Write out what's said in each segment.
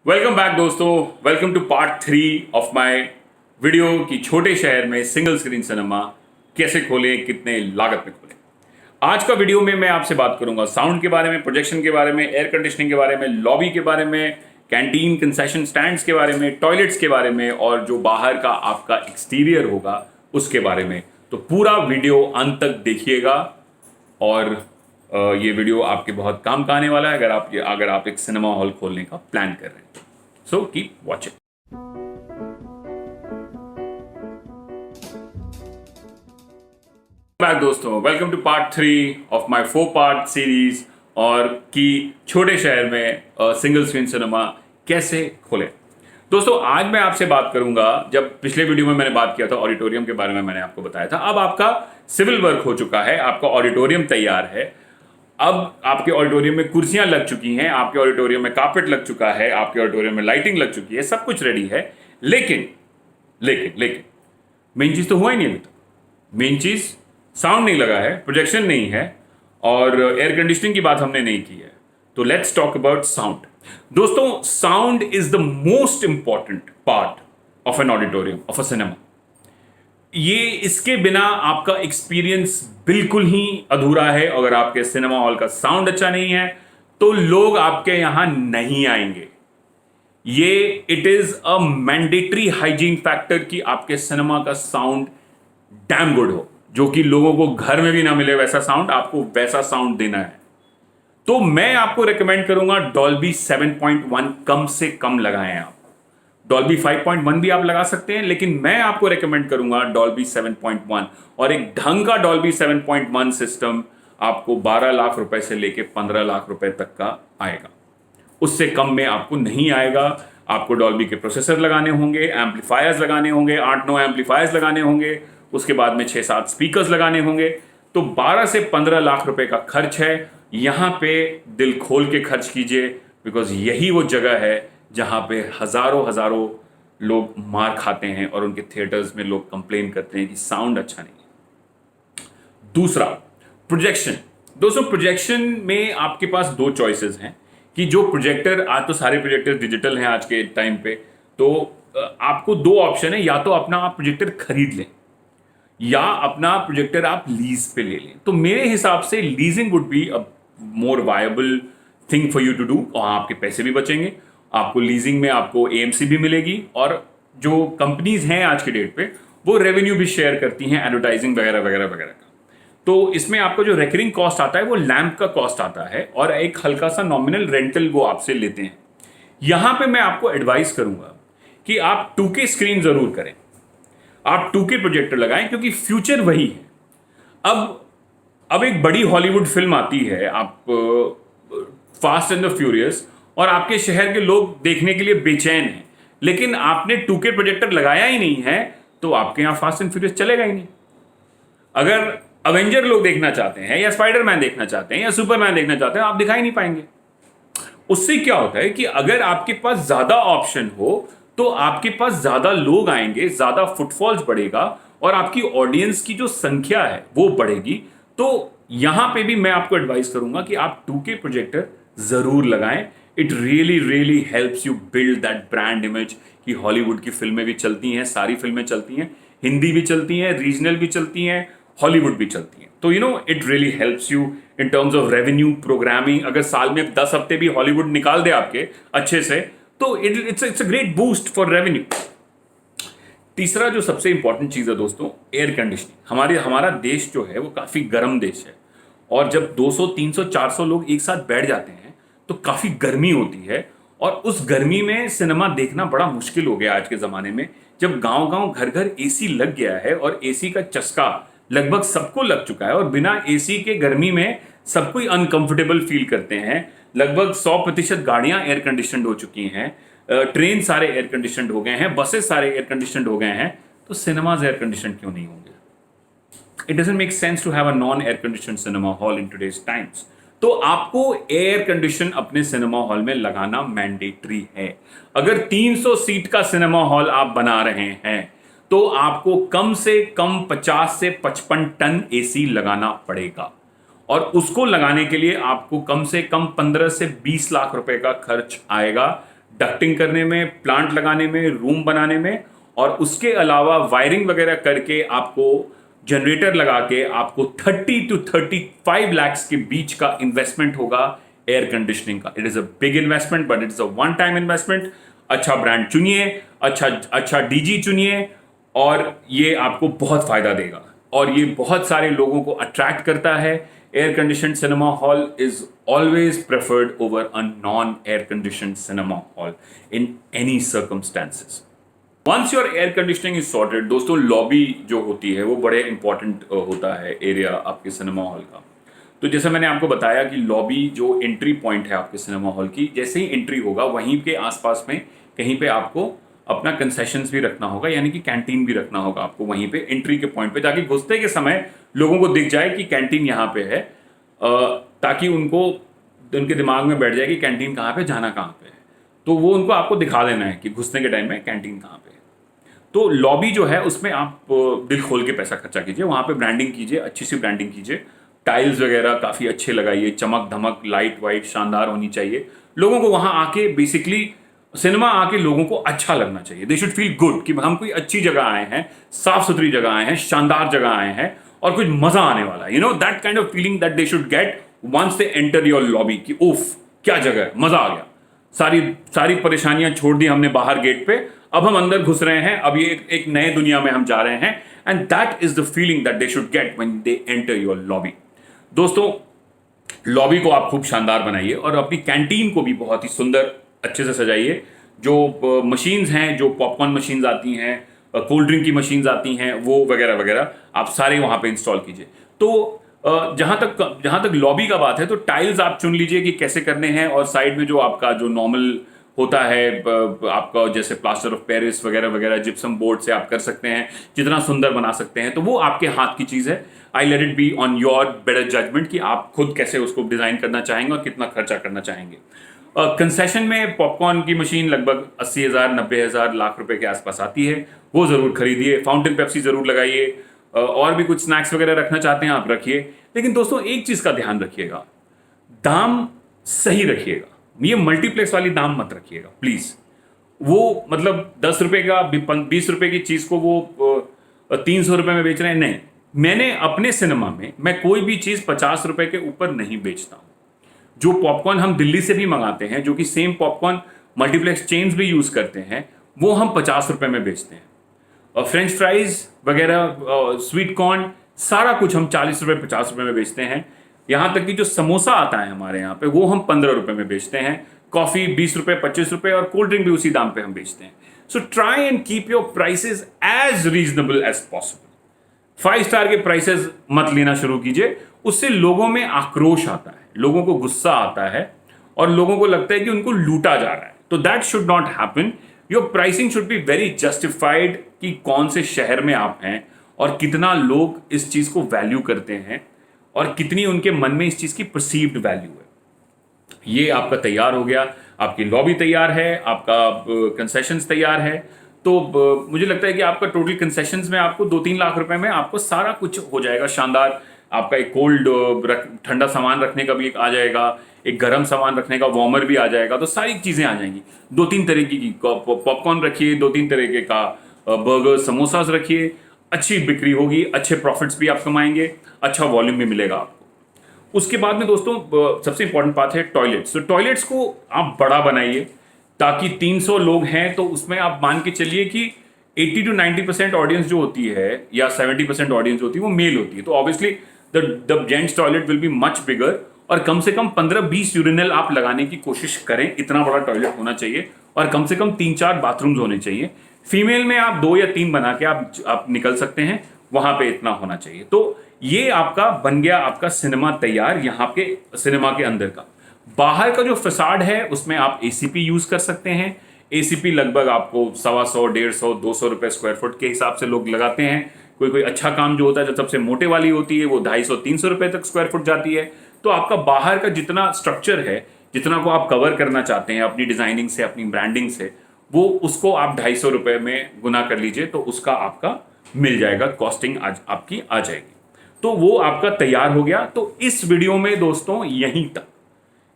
Welcome back दोस्तों। Welcome to part 3 of my video कि छोटे शहर में सिंगल स्क्रीन सिनेमा कैसे खोलें, कितने लागत में खोलें। आज का वीडियो में मैं आपसे बात करूंगा साउंड के बारे में, प्रोजेक्शन के बारे में, एयर कंडीशनिंग के बारे में, लॉबी के बारे में, कैंटीन कंसेशन स्टैंड्स के बारे में, टॉयलेट्स के बारे में और जो बाहर का आपका एक्सटीरियर होगा उसके बारे में। तो पूरा वीडियो अंत तक देखिएगा और ये वीडियो आपके बहुत काम का आने वाला है अगर आप एक सिनेमा हॉल खोलने का प्लान कर रहे हैं। So keep watching. बैक दोस्तों, welcome to part 3 of my 4 part series और कि छोटे शहर में सिंगल स्क्रीन सिनेमा कैसे खोलें। दोस्तों आज मैं आपसे बात करूंगा, जब पिछले वीडियो में मैंने बात किया था ऑडिटोरियम के बारे में, मैंने आपको बताया था अब आपका सिविल वर्क हो चुका है, आपका ऑडिटोरियम तैयार है। अब आपके ऑडिटोरियम में कुर्सियां लग चुकी हैं, आपके ऑडिटोरियम में कार्पेट लग चुका है, आपके ऑडिटोरियम में लाइटिंग लग चुकी है, सब कुछ रेडी है। लेकिन लेकिन लेकिन मेन चीज तो हुआ ही नहीं अभी तक। मेन चीज साउंड नहीं लगा है, प्रोजेक्शन नहीं है और एयर कंडीशनिंग की बात हमने नहीं की है। तो लेट्स टॉक अबाउट साउंड। दोस्तों sound is the most important part of an auditorium, of a cinema. ये इसके बिना आपका एक्सपीरियंस बिल्कुल ही अधूरा है। अगर आपके सिनेमा हॉल का साउंड अच्छा नहीं है तो लोग आपके यहां नहीं आएंगे। ये it is a mandatory hygiene factor कि आपके सिनेमा का साउंड डैम गुड हो, जो कि लोगों को घर में भी ना मिले वैसा साउंड, आपको वैसा साउंड देना है। तो मैं आपको रेकमेंड करूंगा डॉल्बी 7.1 कम से कम लगाएं आप। डॉल्बी 5.1 भी आप लगा सकते हैं, लेकिन मैं आपको रेकमेंड करूंगा डॉल्बी 7.1। और एक ढंग का डॉल्बी 7.1 सिस्टम आपको 12 लाख रुपए से लेके 15 लाख रुपए तक का आएगा, उससे कम में आपको नहीं आएगा। आपको डॉल्बी के प्रोसेसर लगाने होंगे, एम्पलीफायर्स लगाने होंगे, 8-9 एम्पलीफायर्स लगाने होंगे, उसके बाद में 6-7 स्पीकर्स लगाने होंगे। तो 12 से 15 लाख रुपए का खर्च है। यहां पे दिल खोल के खर्च कीजिए, बिकॉज यही वो जगह है जहां पे हजारों हजारों लोग मार खाते हैं और उनके थिएटर्स में लोग कंप्लेन करते हैं कि साउंड अच्छा नहीं है। दूसरा, प्रोजेक्शन। दोस्तों प्रोजेक्शन में आपके पास दो चॉइसेस हैं कि जो प्रोजेक्टर, आज तो सारे प्रोजेक्टर डिजिटल हैं आज के टाइम पे, तो आपको दो ऑप्शन है, या तो अपना आप प्रोजेक्टर खरीद लें या अपना प्रोजेक्टर आप लीज पे ले लें। तो मेरे हिसाब से leasing would be a more viable thing for you to do, और आपके पैसे भी बचेंगे। आपको लीजिंग में आपको एएमसी भी मिलेगी और जो कंपनीज हैं आज के डेट पे वो रेवेन्यू भी शेयर करती हैं, एडवर्टाइजिंग वगैरह वगैरह वगैरह का। तो इसमें आपका जो रिकरिंग कॉस्ट आता है वो लैंप का कॉस्ट आता है और एक हल्का सा नॉमिनल रेंटल वो आपसे लेते हैं। यहां पे मैं आपको एडवाइस करूंगा कि आप 2K स्क्रीन जरूर करें, आप 2K प्रोजेक्टर लगाएं, क्योंकि फ्यूचर वही है। अब एक बड़ी हॉलीवुड फिल्म आती है, आप फास्ट एंड द फ्यूरियस, और आपके शहर के लोग देखने के लिए बेचैन हैं, लेकिन आपने 2K प्रोजेक्टर लगाया ही नहीं है तो आपके यहां फास्ट एंड फ्यूरियस चलेगा ही नहीं। अगर अवेंजर लोग देखना चाहते हैं या स्पाइडरमैन देखना चाहते हैं या सुपरमैन देखना चाहते हैं, आप दिखाई नहीं पाएंगे। उससे क्या होता है कि अगर आपके पास ज्यादा ऑप्शन हो तो आपके पास ज्यादा लोग आएंगे, ज्यादा फुटफॉल्स बढ़ेगा और आपकी ऑडियंस की जो संख्या है वो बढ़ेगी। तो यहां पे भी मैं आपको एडवाइस करूंगा कि आप 2K प्रोजेक्टर जरूर लगाएं। It really really helps you build that brand image कि हॉलीवुड की फिल्में भी चलती हैं, सारी फिल्में चलती हैं, हिंदी भी चलती हैं, रीजनल भी चलती हैं, हॉलीवुड भी चलती हैं। तो it really helps you in terms of revenue, programming. अगर साल में 10 हफ्ते भी हॉलीवुड निकाल दे आपके अच्छे से, तो it's a great boost for revenue. तीसरा जो सबसे इंपॉर्टेंट चीज है दोस्तों, एयर कंडीशनिंग। हमारा देश जो है वो काफी गर्म देश है और जब 200, 300, 400 लोग एक साथ बैठ जाते हैं तो काफी गर्मी होती है और उस गर्मी में सिनेमा देखना बड़ा मुश्किल हो गया आज के जमाने में। जब गांव गांव घर घर एसी लग गया है और एसी का चस्का लगभग सबको लग चुका है और बिना एसी के गर्मी में सब कोई अनकंफर्टेबल फील करते हैं। लगभग 100% गाड़ियां एयर कंडीशनड हो चुकी हैं, ट्रेन सारे एयर कंडीशनड हो गए हैं, बसेस सारे एयर कंडीशनड हो गए हैं, तो सिनेमाज एयर कंडीशनड क्यों नहीं होंगे? It doesn't make sense to have a non air conditioned cinema hall in today's times. तो आपको एयर कंडीशन अपने सिनेमा हॉल में लगाना मैंडेटरी है। अगर 300 सीट का सिनेमा हॉल आप बना रहे हैं तो आपको कम से कम 50 से 55 टन एसी लगाना पड़ेगा और उसको लगाने के लिए आपको कम से कम 15 से 20 लाख रुपए का खर्च आएगा। डक्टिंग करने में, प्लांट लगाने में, रूम बनाने में, और उसके अलावा वायरिंग वगैरह करके आपको जनरेटर लगा के आपको 30 to 35 lakhs के बीच का इन्वेस्टमेंट होगा एयर कंडीशनिंग का. It is a big investment but it is a one time investment. अच्छा ब्रांड चुनिए, अच्छा डीजी चुनिए, और ये आपको बहुत फायदा देगा और ये बहुत सारे लोगों को अट्रैक्ट करता है. Air condition cinema hall is always preferred over a non air condition cinema hall in any circumstances. Once your air conditioning is sorted, दोस्तों लॉबी जो होती है वो बड़े इंपॉर्टेंट होता है एरिया आपके सिनेमा हॉल का. तो जैसे मैंने आपको बताया कि लॉबी जो एंट्री पॉइंट है आपके सिनेमा हॉल की, जैसे ही एंट्री होगा वहीं के आसपास में कहीं पे आपको अपना कंसेशंस भी रखना होगा, यानी कि कैंटीन भी रखना होगा आपको वहीं पे एंट्री के पॉइंट पे, ताकि घुसते के समय लोगों को दिख जाए कि कैंटीन यहाँ पे है, ताकि उनके दिमाग में बैठ जाए कि कैंटीन कहाँ पे, जाना कहाँ पे है. तो वो उनको आपको दिखा देना है कि घुसने के टाइम में कैंटीन कहाँ पे है. तो लॉबी जो है उसमें आप दिल खोल के पैसा खर्चा कीजिए, वहाँ पे ब्रांडिंग कीजिए, अच्छी सी ब्रांडिंग कीजिए, टाइल्स वगैरह काफ़ी अच्छे लगाइए, चमक धमक लाइट वाइट शानदार होनी चाहिए. लोगों को वहाँ आके बेसिकली सिनेमा आके लोगों को अच्छा लगना चाहिए. दे शुड फील गुड कि हम कोई अच्छी जगह आए हैं, साफ सुथरी जगह आए हैं, शानदार जगह आए हैं और कुछ मजा आने वाला है. That kind of feeling that they should get once they enter your lobby कि उफ क्या जगह है, मजा आ गया, सारी परेशानियां छोड़ दी हमने बाहर गेट पे, अब हम अंदर घुस रहे हैं, अब ये एक नए दुनिया में हम जा रहे हैं. And that is the feeling that they should get when they enter your lobby. दोस्तों लॉबी को आप खूब शानदार बनाइए और अपनी कैंटीन को भी बहुत ही सुंदर अच्छे से सजाइए. जो मशीन्स हैं, जो पॉपकॉर्न मशीन्स आती हैं, कोल्ड ड्रिंक की मशीन्स आती हैं, वो वगैरह वगैरह आप सारे वहाँ पे इंस्टॉल कीजिए. तो जहाँ तक लॉबी का बात है, तो टाइल्स आप चुन लीजिए कि कैसे करने हैं, और साइड में जो आपका जो नॉर्मल होता है आपका जैसे प्लास्टर ऑफ पेरिस वगैरह वगैरह जिप्सम बोर्ड से आप कर सकते हैं, जितना सुंदर बना सकते हैं, तो वो आपके हाथ की चीज़ है. I let it be on your better judgement कि आप खुद कैसे उसको डिज़ाइन करना चाहेंगे और कितना खर्चा करना चाहेंगे. कंसेशन में पॉपकॉर्न की मशीन लगभग 80,000 90,000 लाख रुपए के आसपास आती है, वो ज़रूर खरीदिए. फाउंटेन पेप्सी ज़रूर लगाइए, और भी कुछ स्नैक्स वगैरह रखना चाहते हैं आप रखिए. लेकिन दोस्तों एक चीज़ का ध्यान रखिएगा, दाम सही रखिएगा. ये मल्टीप्लेक्स वाली दाम मत रखिएगा प्लीज़. वो मतलब 10 रुपये का 20 रुपये की चीज़ को वो 300 रुपये में बेच रहे हैं. नहीं, मैंने अपने सिनेमा में मैं कोई भी चीज़ 50 रुपये के ऊपर नहीं बेचता हूँ. जो पॉपकॉर्न हम दिल्ली से भी मंगाते हैं, जो कि सेम पॉपकॉर्न मल्टीप्लेक्स चेन्स भी यूज़ करते हैं, वो हम 50 रुपये में बेचते हैं. और फ्रेंच फ्राइज वगैरह, स्वीट कॉर्न, सारा कुछ हम 40 रुपये 50 रुपये में बेचते हैं. यहाँ तक कि जो समोसा आता है हमारे यहाँ पे, वो हम 15 रुपये में बेचते हैं. कॉफ़ी 20 रुपये 25 रुपये, और कोल्ड ड्रिंक भी उसी दाम पे हम बेचते हैं. So try and keep your prices as reasonable as possible. 5 star के प्राइसेस मत लेना शुरू कीजिए, उससे लोगों में आक्रोश आता है, लोगों को गुस्सा आता है और लोगों को लगता है कि उनको लूटा जा रहा है. तो that should not happen. Your pricing should be very justified कि कौन से शहर में आप हैं और कितना लोग इस चीज़ को वैल्यू करते हैं और कितनी उनके मन में इस चीज़ की परसीव्ड वैल्यू है. ये आपका तैयार हो गया, आपकी लॉबी तैयार है, आपका कंसेशंस तैयार है. तो मुझे लगता है कि आपका टोटल कंसेशंस में आपको 2-3 लाख रुपए में आपको सारा कुछ हो जाएगा शानदार. आपका एक कोल्ड ठंडा सामान रखने का भी एक आ जाएगा, एक गर्म सामान रखने का वार्मर भी आ जाएगा. तो सारी चीज़ें आ जाएंगी. 2-3 तरीके की पॉपकॉर्न रखिए, 2-3 तरीके का बर्गर समोसास रखिए. अच्छी बिक्री होगी, अच्छे प्रॉफिट्स भी आप कमाएंगे, अच्छा वॉल्यूम भी मिलेगा आपको. उसके बाद में दोस्तों सबसे इंपॉर्टेंट बात है टॉयलेट्स. तो टॉयलेट्स को आप बड़ा बनाइए, ताकि 300 लोग हैं तो उसमें आप मान के चलिए कि 80 to 90% ऑडियंस जो होती है, या 70% ऑडियंस होती है, वो मेल होती है. तो obviously the gents toilet will be much bigger, और कम से कम 15-20 यूरिनल आप लगाने की कोशिश करें. इतना बड़ा टॉयलेट होना चाहिए, और कम से कम 3-4 बाथरूम्स होने चाहिए. फीमेल में आप 2 या 3 बना के आप निकल सकते हैं, वहां पे इतना होना चाहिए. तो ये आपका बन गया आपका सिनेमा तैयार, यहाँ के सिनेमा के अंदर का. बाहर का जो फसाड है उसमें आप एसीपी यूज कर सकते हैं. एसीपी लगभग आपको 125, 150, 200 रुपए स्क्वायर फुट के हिसाब से लोग लगाते हैं. कोई अच्छा काम जो होता है, जो सबसे मोटे वाली होती है, वो 250-300 रुपए तक स्क्वायर फुट जाती है. तो आपका बाहर का जितना स्ट्रक्चर है, जितना को आप कवर करना चाहते हैं अपनी डिजाइनिंग से, अपनी ब्रांडिंग से, वो उसको आप 250 रुपए में गुना कर लीजिए, तो उसका आपका मिल जाएगा, कॉस्टिंग आज आपकी आ जाएगी. तो वो आपका तैयार हो गया. तो इस वीडियो में दोस्तों यहीं तक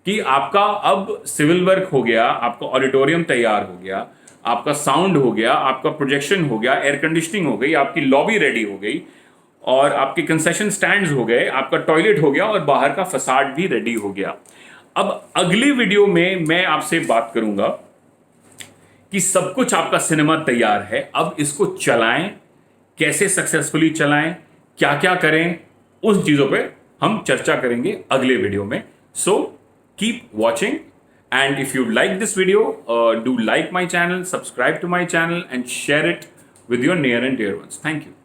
कि आपका अब सिविल वर्क हो गया, आपका ऑडिटोरियम तैयार हो गया, आपका साउंड हो गया, आपका प्रोजेक्शन हो गया, एयर कंडीशनिंग हो गई, आपकी लॉबी रेडी हो गई, और आपके कंसेशन स्टैंड्स हो गए, आपका टॉयलेट हो गया, और बाहर का फसाड भी रेडी हो गया। अब अगली वीडियो में मैं आपसे बात करूंगा कि सब कुछ आपका सिनेमा तैयार है, अब इसको चलाएं, कैसे सक्सेसफुली चलाएं, क्या क्या करें, उस चीजों पे हम चर्चा करेंगे अगले वीडियो में। So keep watching, and if you like this video, do like my channel, subscribe to my channel, and share it with your near and dear ones. Thank you.